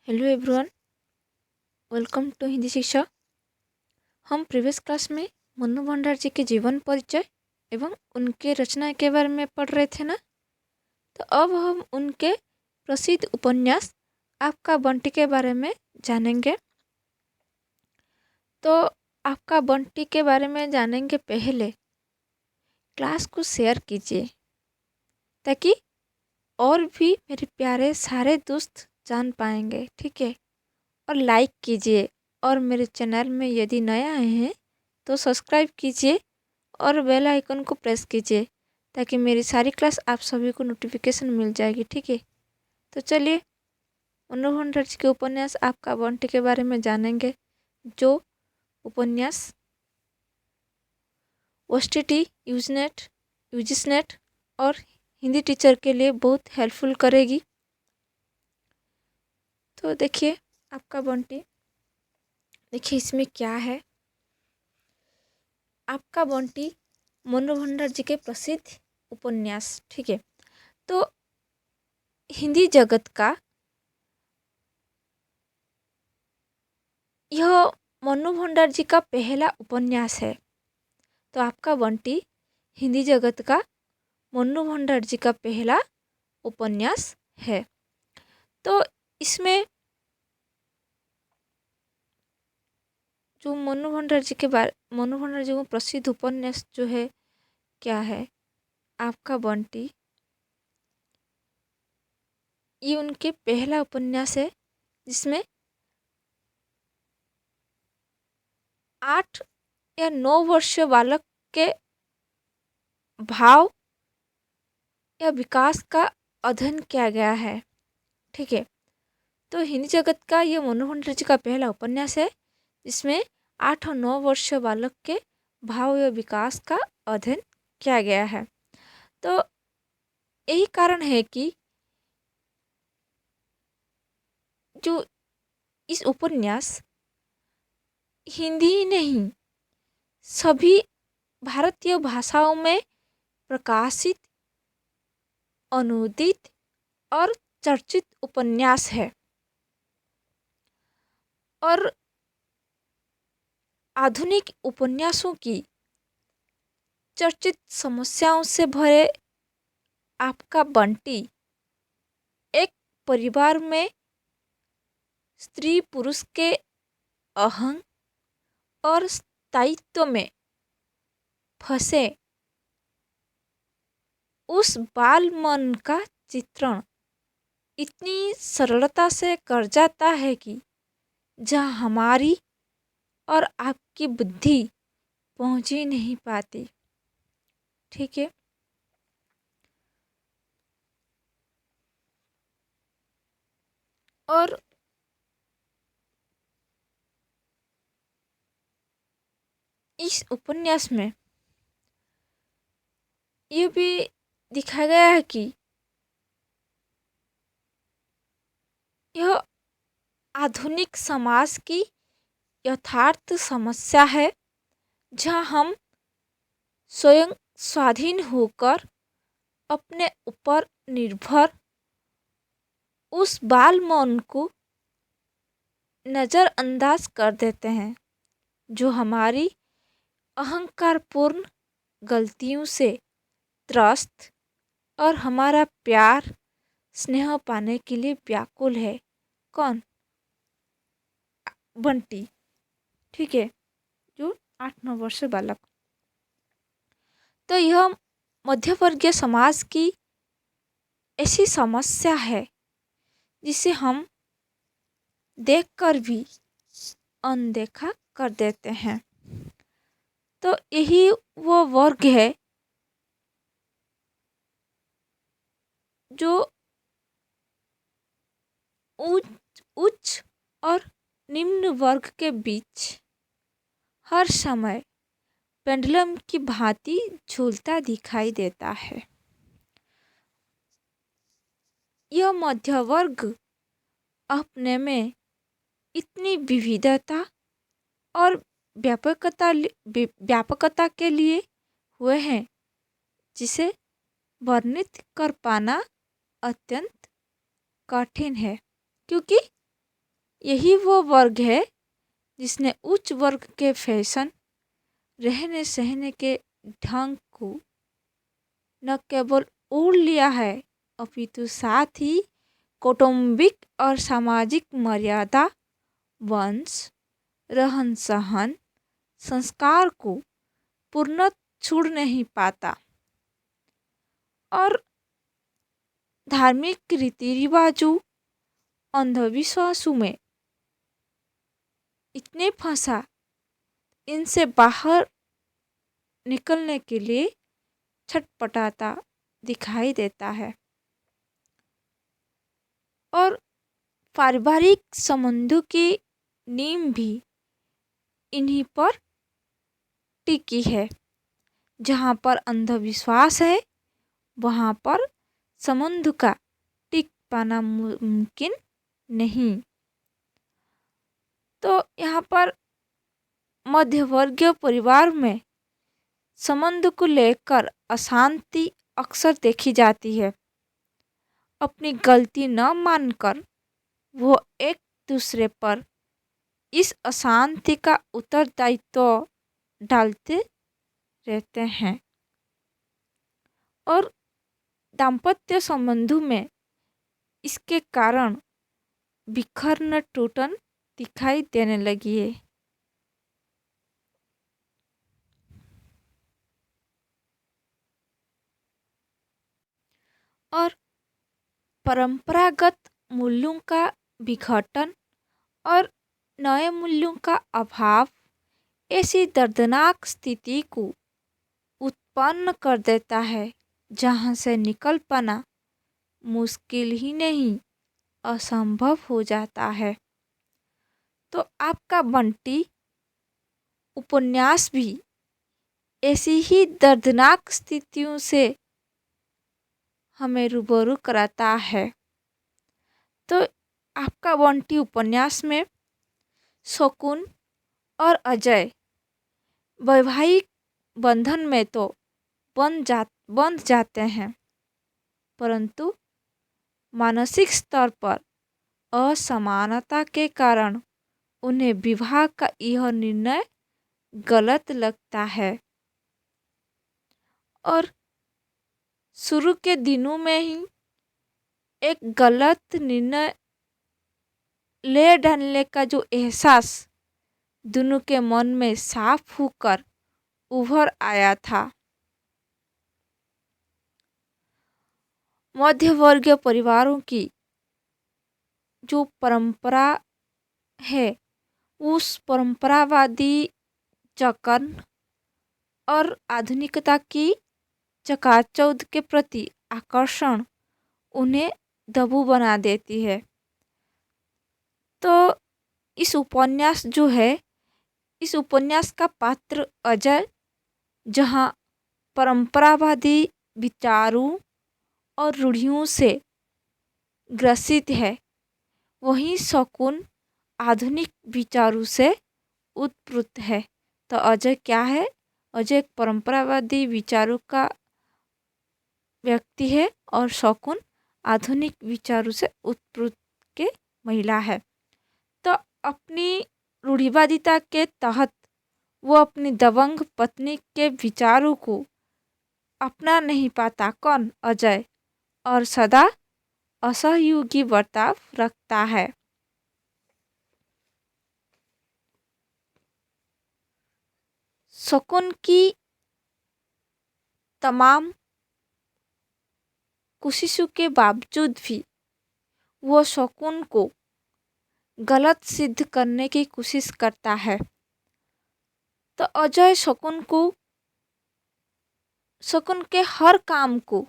Hello everyone, welcome to Hindi Shiksha. हम previous class में मन्नू भंडार जी के जीवन परिचय एवं उनके रचना के बारे में पढ़ रहे थे ना। तो अब हम उनके प्रसिद्ध उपन्यास आपका बंटी के बारे में जानेंगे। तो आपका बंटी के बारे में जानेंगे पहले क्लास को शेयर कीजिए ताकि और भी मेरे प्यारे सारे दोस्त जान पाएंगे, ठीक है। और लाइक कीजिए और मेरे चैनल में यदि नया आए हैं तो सब्सक्राइब कीजिए और बेल आइकन को प्रेस कीजिए ताकि मेरी सारी क्लास आप सभी को नोटिफिकेशन मिल जाएगी, ठीक है। तो चलिए मन्नू भंडार जी के उपन्यास आपका बंटी के बारे में जानेंगे, जो उपन्यास ओएसटीटी, यूजीसनेट और हिंदी टीचर के लिए बहुत हेल्पफुल करेगी। तो देखिए आपका बंटी, देखिए इसमें क्या है। आपका बंटी मन्नू भंडार जी के प्रसिद्ध उपन्यास, ठीक है। तो हिंदी जगत का यह मन्नू भंडार जी का पहला उपन्यास है। तो आपका बंटी हिंदी जगत का मन्नू भंडार जी का पहला उपन्यास है। तो इसमें जो मन्नू भंडार जी को प्रसिद्ध उपन्यास जो है क्या है, आपका बंटी, ये उनके पहला उपन्यास है जिसमें 8 या 9 वर्षीय बालक के भाव या विकास का अध्ययन किया गया है, ठीक है। तो हिंदी जगत का ये मन्नू भंडार जी का पहला उपन्यास है जिसमें 8 और 9 वर्षीय बालक के भाव या विकास का अध्ययन किया गया है। तो यही कारण है कि जो इस उपन्यास हिंदी ही नहीं सभी भारतीय भाषाओं में प्रकाशित, अनुदित और चर्चित उपन्यास है और आधुनिक उपन्यासों की चर्चित समस्याओं से भरे आपका बंटी एक परिवार में स्त्री पुरुष के अहंग और स्थायित्व में फंसे उस बाल मन का चित्रण इतनी सरलता से कर जाता है कि जहाँ हमारी और आपकी बुद्धि पहुँच ही नहीं पाती, ठीक है। और इस उपन्यास में ये भी दिखाया गया है कि यह आधुनिक समाज की यथार्थ समस्या है जहाँ हम स्वयं स्वाधीन होकर अपने ऊपर निर्भर उस बाल मौन को नज़रअंदाज कर देते हैं जो हमारी अहंकारपूर्ण गलतियों से त्रस्त और हमारा प्यार स्नेह पाने के लिए व्याकुल है। कौन? बंटी, ठीक है, जो 8-9 वर्ष बालक। तो यह मध्यवर्गीय समाज की ऐसी समस्या है जिसे हम देखकर भी अनदेखा कर देते हैं। तो यही वो वर्ग है जो उच्च और निम्न वर्ग के बीच हर समय पेंडुलम की भांति झूलता दिखाई देता है। यह मध्य वर्ग अपने में इतनी विविधता और व्यापकता के लिए हुए हैं जिसे वर्णित कर पाना अत्यंत कठिन है, क्योंकि यही वो वर्ग है जिसने उच्च वर्ग के फैशन, रहने सहने के ढंग को न केवल ओढ़ लिया है, अपितु साथ ही कौटुंबिक और सामाजिक मर्यादा, वंश, रहन सहन, संस्कार को पूर्ण छोड़ नहीं पाता और धार्मिक रीति रिवाजों, अंधविश्वासों में इतने फंसा, इनसे बाहर निकलने के लिए छटपटाता दिखाई देता है। और पारिवारिक संबंधों की नींव भी इन्हीं पर टिकी है। जहाँ पर अंधविश्वास है, वहाँ पर संबंध का टिक पाना मुमकिन नहीं। तो यहाँ पर मध्यवर्गीय परिवार में संबंध को लेकर अशांति अक्सर देखी जाती है। अपनी गलती न मानकर वो एक दूसरे पर इस अशांति का उत्तरदायित्व डालते रहते हैं और दाम्पत्य संबंधों में इसके कारण बिखरन टूटन दिखाई देने लगी है। और परंपरागत मूल्यों का विघटन और नए मूल्यों का अभाव ऐसी दर्दनाक स्थिति को उत्पन्न कर देता है जहाँ से निकल पाना मुश्किल ही नहीं असंभव हो जाता है। तो आपका बंटी उपन्यास भी ऐसी ही दर्दनाक स्थितियों से हमें रूबरू कराता है। तो आपका बंटी उपन्यास में शकुन और अजय वैवाहिक बंधन में तो बंध जाते हैं, परंतु मानसिक स्तर पर असमानता के कारण उन्हें विवाह का यह निर्णय गलत लगता है और शुरू के दिनों में ही एक गलत निर्णय ले डालने का जो एहसास दोनों के मन में साफ होकर उभर आया था। मध्यवर्गीय परिवारों की जो परंपरा है, उस परंपरावादी चक्र और आधुनिकता की चकाचौंध के प्रति आकर्षण उन्हें दबू बना देती है। तो इस उपन्यास जो है, इस उपन्यास का पात्र अजय जहाँ परंपरावादी विचारों और रूढ़ियों से ग्रसित है, वहीं शकुन आधुनिक विचारों से उत्प्रुत है। तो अजय क्या है? अजय एक परंपरावादी विचारों का व्यक्ति है और शकुन आधुनिक विचारों से उत्प्रुत के महिला है। तो अपनी रूढ़िवादिता के तहत वो अपनी दबंग पत्नी के विचारों को अपना नहीं पाता, कौन? अजय, और सदा असहयोगी बर्ताव रखता है। शकुन की तमाम कोशिशों के बावजूद भी वो शकुन को गलत सिद्ध करने की कोशिश करता है। तो अजय शकुन के हर काम को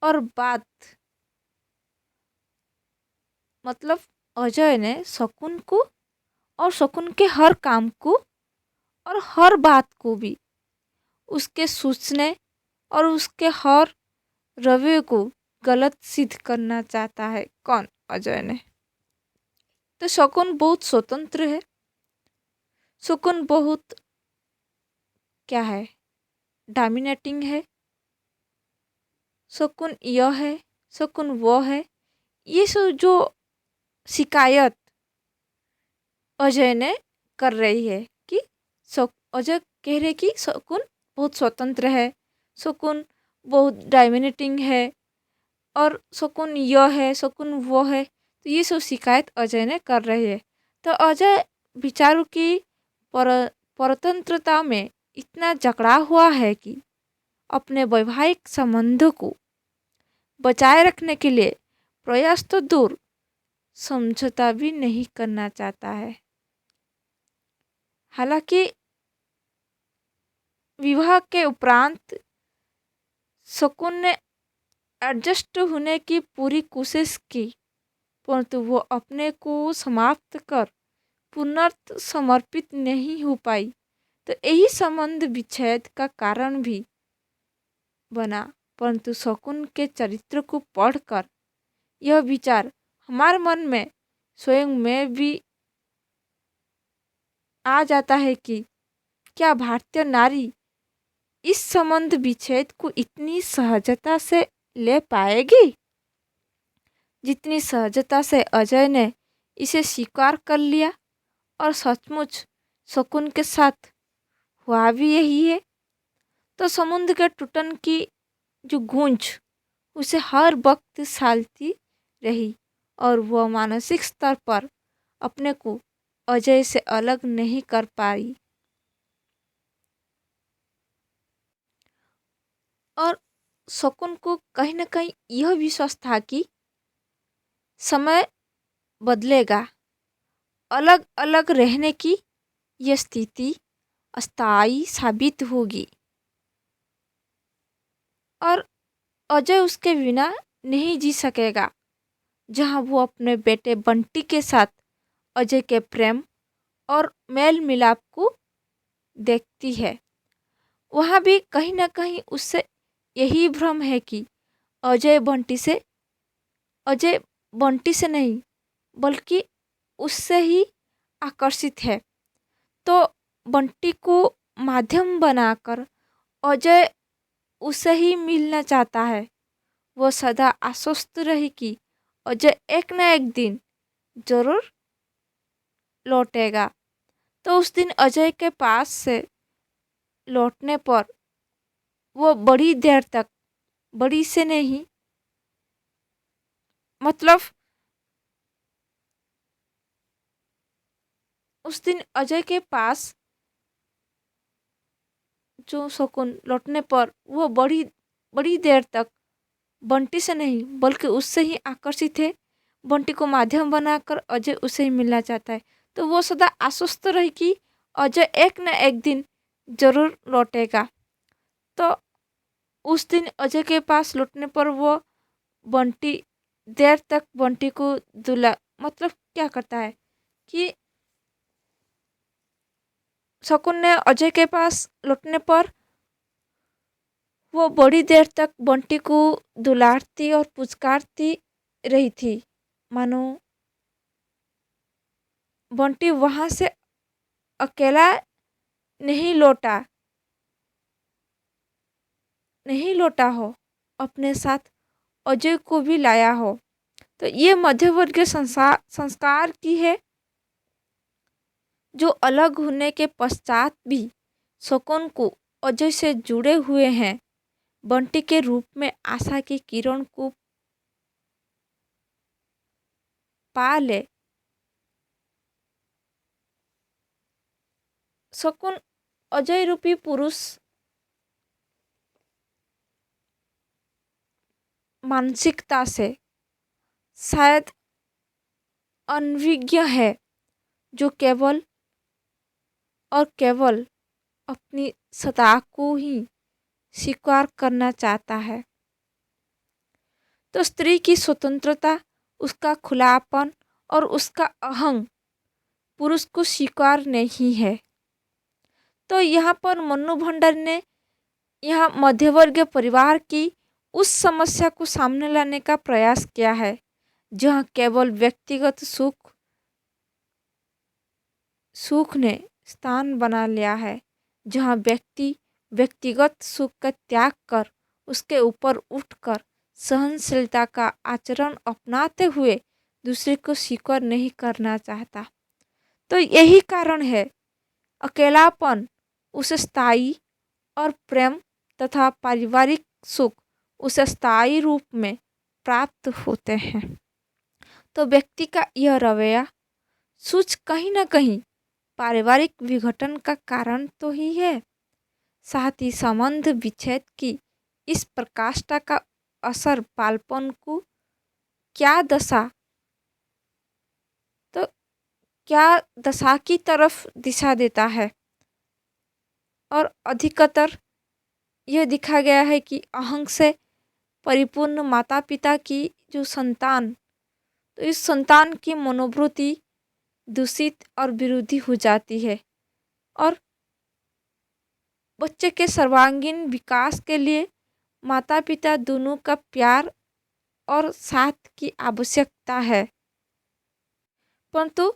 और बात, मतलब अजय ने शकुन को और शकुन के हर काम को और हर बात को भी उसके सोचने और उसके हर रवैये को गलत सिद्ध करना चाहता है। कौन? अजय ने। तो शकुन बहुत स्वतंत्र है। शकुन बहुत क्या है, डोमिनेटिंग है। शकुन यह है, शकुन वो है, ये सब जो शिकायत अजय ने कर रही है कि अजय कह रहे कि शकुन बहुत स्वतंत्र है, शकुन बहुत डायमिनेटिंग है और शकुन यह है, शकुन वो है। तो ये सब शिकायत अजय ने कर रही है। तो अजय विचारों की पर परतंत्रता में इतना जकड़ा हुआ है कि अपने वैवाहिक संबंधों को बचाए रखने के लिए प्रयास तो दूर, समझौता भी नहीं करना चाहता है। हालांकि विवाह के उपरांत शकुन ने एडजस्ट होने की पूरी कोशिश की, परंतु वो अपने को समाप्त कर पुनर्त समर्पित नहीं हो पाई। तो यही संबंध विच्छेद का कारण भी बना। परंतु शकुन के चरित्र को पढ़कर यह विचार हमारे मन में स्वयं में भी आ जाता है कि क्या भारतीय नारी इस संबंध विच्छेद को इतनी सहजता से ले पाएगी जितनी सहजता से अजय ने इसे स्वीकार कर लिया। और सचमुच शकुन के साथ हुआ भी यही है। तो समुद्र के टूटन की जो गूंज उसे हर वक्त सालती रही और वह मानसिक स्तर पर अपने को अजय से अलग नहीं कर पाई। और शकुन को कहीं ना कहीं यह विश्वास था कि समय बदलेगा, अलग अलग रहने की यह स्थिति अस्थायी साबित होगी और अजय उसके बिना नहीं जी सकेगा। जहाँ वो अपने बेटे बंटी के साथ अजय के प्रेम और मेल मिलाप को देखती है, वहाँ भी कहीं ना कहीं उससे यही भ्रम है कि अजय बंटी से नहीं बल्कि उससे ही आकर्षित है। तो बंटी को माध्यम बनाकर अजय उसे ही मिलना चाहता है। वो सदा आश्वस्त रही कि अजय एक न एक दिन जरूर लौटेगा। तो उस दिन अजय के पास से लौटने पर वो बड़ी देर तक, बड़ी से नहीं मतलब उस दिन अजय के पास जो शकुन लौटने पर वो बड़ी बड़ी देर तक बंटी से नहीं बल्कि उससे ही आकर्षित है। बंटी को माध्यम बनाकर अजय उसे ही मिलना चाहता है। तो वो सदा आश्वस्त रही कि अजय एक न एक दिन जरूर लौटेगा। तो उस दिन अजय के पास लौटने पर वो बंटी देर तक बंटी को दुला मतलब क्या करता है कि शकुन ने अजय के पास लौटने पर वो बड़ी देर तक बंटी को दुलारती और पुचकारती रही थी, मानो बंटी वहां से अकेला नहीं लौटा नहीं लौटा हो, अपने साथ अजय को भी लाया हो। तो ये मध्यवर्गीय संस्कार की है जो अलग होने के पश्चात भी शकुन को अजय से जुड़े हुए हैं, बंटी के रूप में आशा की किरण को पा ले। शकुन अजय रूपी पुरुष मानसिकता से शायद अनभिज्ञ है, जो केवल और केवल अपनी सत्ता को ही स्वीकार करना चाहता है। तो स्त्री की स्वतंत्रता, उसका खुलापन और उसका अहंग पुरुष को स्वीकार नहीं है। तो यहाँ पर मन्नू भंडार ने यहाँ मध्यवर्गीय परिवार की उस समस्या को सामने लाने का प्रयास किया है जहाँ केवल व्यक्तिगत सुख ने स्थान बना लिया है, जहाँ व्यक्ति व्यक्तिगत सुख का त्याग कर उसके ऊपर उठकर सहनशीलता का आचरण अपनाते हुए दूसरे को स्वीकार नहीं करना चाहता। तो यही कारण है अकेलापन उसे स्थायी और प्रेम तथा पारिवारिक सुख उसे स्थायी रूप में प्राप्त होते हैं। तो व्यक्ति का यह रवैया सोच कहीं ना कहीं पारिवारिक विघटन का कारण तो ही है। साथ ही संबंध विच्छेद की इस प्रकाष्ठा का असर बालपन को क्या दशा तो क्या दशा की तरफ दिशा देता है। और अधिकतर यह दिखा गया है कि अहंग से परिपूर्ण माता पिता की जो संतान, तो इस संतान की मनोवृत्ति दूषित और विरोधी हो जाती है और बच्चे के सर्वांगीण विकास के लिए माता पिता दोनों का प्यार और साथ की आवश्यकता है। परंतु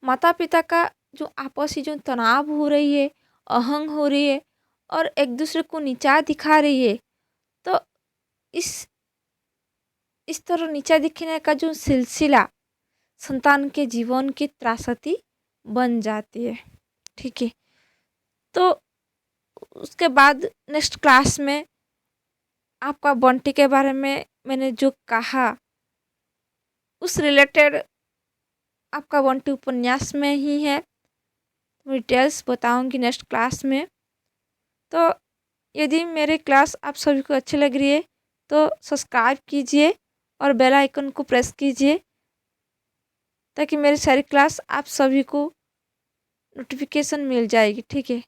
माता पिता का जो आपसी जो तनाव हो रही है, अहंग हो रही है और एक दूसरे को नीचा दिखा रही है, तो इस इस तरह नीचा दिखने का जो सिलसिला संतान के जीवन की त्रासदी बन जाती है। ठीक है, तो उसके बाद नेक्स्ट क्लास में आपका बंटी के बारे में मैंने जो कहा उस रिलेटेड आपका बंटी उपन्यास में ही है, डिटेल्स बताऊंगी नेक्स्ट क्लास में। तो यदि मेरे क्लास आप सभी को अच्छी लग रही है तो सब्सक्राइब कीजिए और बेल आइकन को प्रेस कीजिए ताकि मेरी सारी क्लास आप सभी को नोटिफिकेशन मिल जाएगी। ठीक है,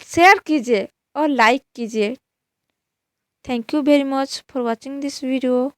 शेयर कीजिए और लाइक कीजिए। Thank you very much for watching this video.